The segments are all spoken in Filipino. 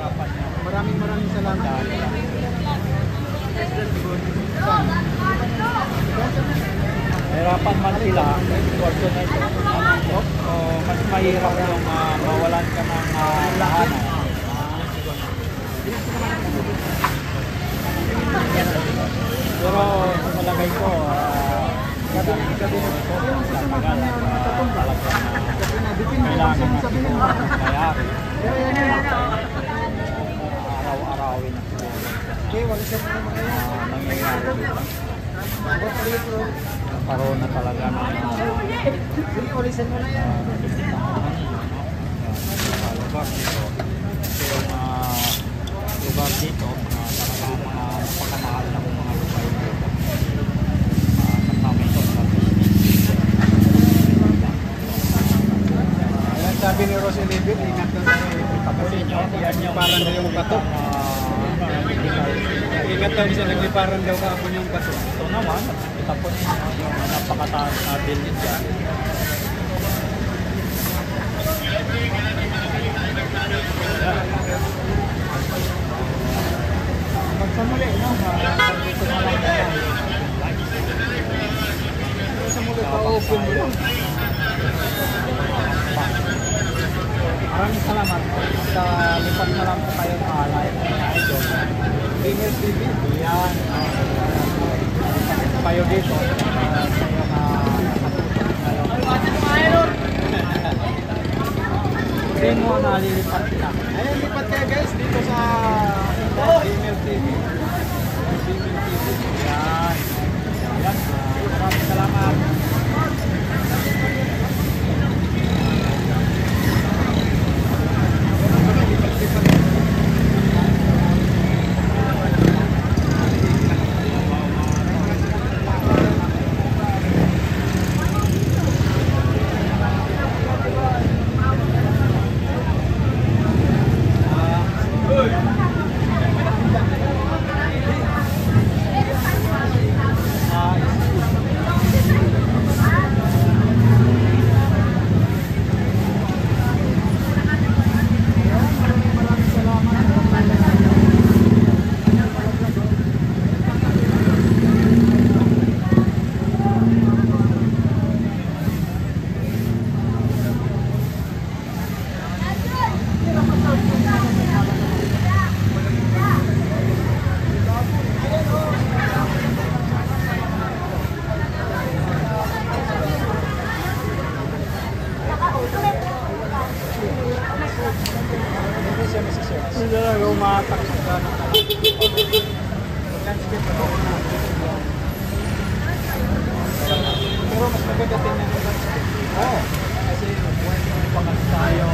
pinaghirapan niya. Maraming salamat. Hirapan man sila, fortunate, mas mahirap yung mawalan ka ng lahanan. Pero sa palagay ko, kailangan natin mayari. Araw-arawin na nangyayari. Nagkaroon na talaga ng lugar dito. Kasi yung lugar dito, talagang mga napakamahal ng mga lugar dito. Kasama ito sa Ayan, sabi ni Rose Elibit, ingat na kasi nagliparan daw yung bato. Ingat daw siya, nagliparan daw kahapon yung bato. Ito naman, tapos yung napakataas na building dyan. Magsamuli, no? Magsamuli, pa-open mo lang. Maraming salamat. Sa lipat na lang po kayo ng live na idol. Gamer TV. Yan. Kayo dito. Hindi mo nalilipat sila. Ayun, lipat kayo guys dito sa Gamer TV. Gamer TV. Yan. Yan. Maraming salamat. Hindi talaga umatak sa gano'n. Pero mas magagating na ng landscape. Oo. Kasi pangat tayo.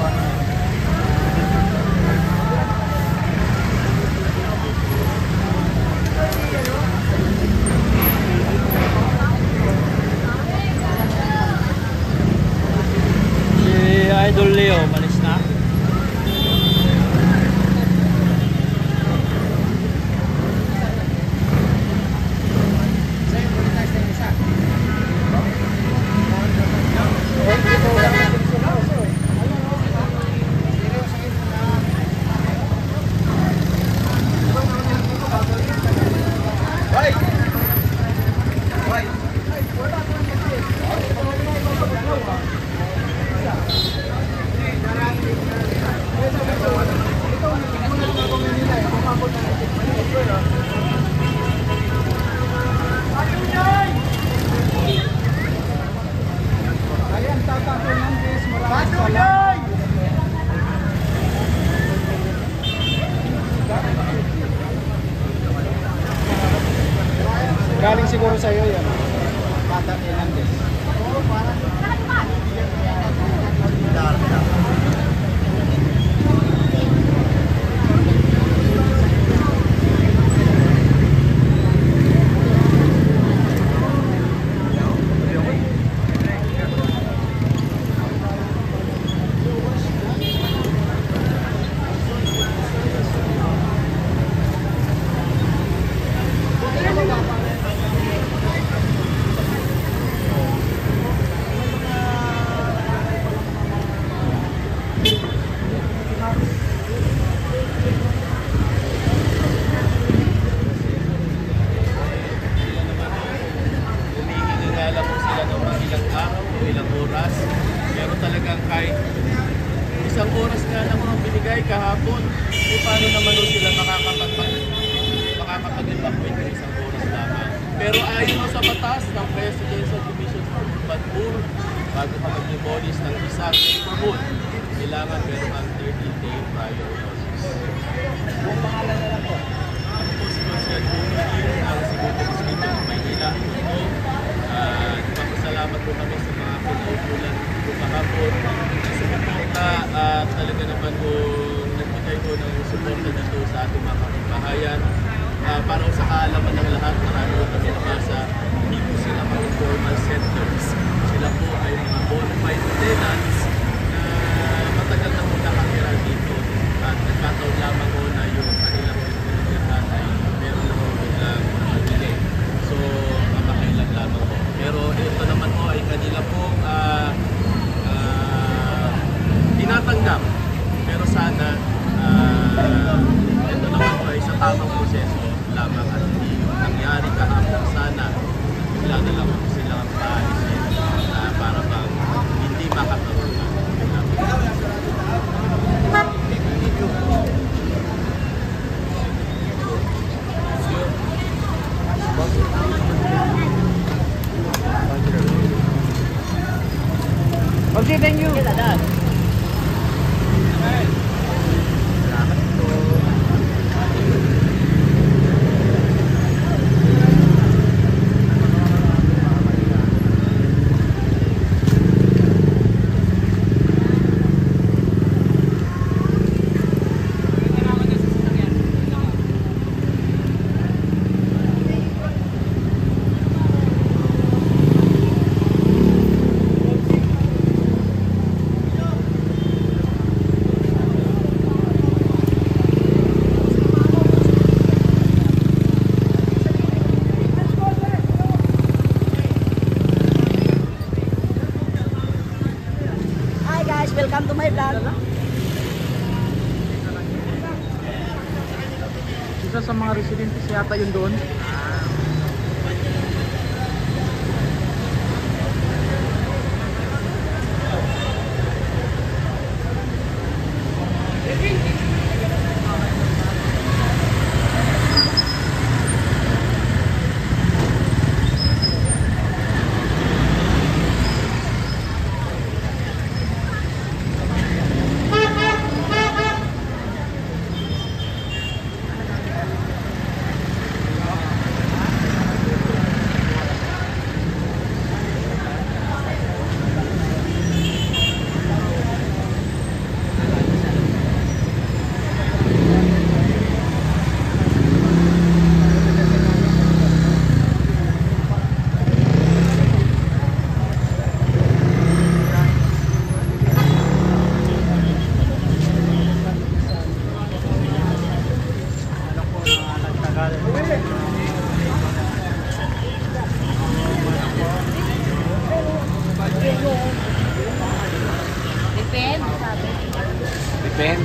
Si Idol Leo, malis na. doon, eh paano naman doon sila makakapag-evacuate ng isang oras lamang. Pero ayon sa batas ng Presidential Commission for Urban Poor, bago ka mag-demolish ng isang neighborhood, kailangan meron ang 30-day prior notice. Kung pangalan na lang po. Ako po si Marcel Bumi, ang Segundo Distrito ng Maynila. Nagpapasalamat po kami sa mga pinaupulan po kahapon. Kasi po talaga naman po nagbigay po ng suporta dito sa ating mga kapitbahayan. Para sa kaalaman ng lahat, marami po kami nabasa, hindi po sila mga informal settlers. Sila po ay mga bona fide tenants na matagal na po nakatira dito. At nagkataon lamang po na yung kanilang pinagkirhan ay meron na po biglang nakabili. So, kamakailan lamang po. Pero ito naman po ay kanila po tinatanggap. Pero sana ito naman po ay sa tamang proseso lamang at hindi yung nangyari kahapon. Sana bigla na lang po silang paalisin para bang hindi makakaroon na. Okay, thank you. Salamat po. Hi guys, welcome to my vlog. Isa sa mga residentes yata yun doon. Depende, sabi. Depende.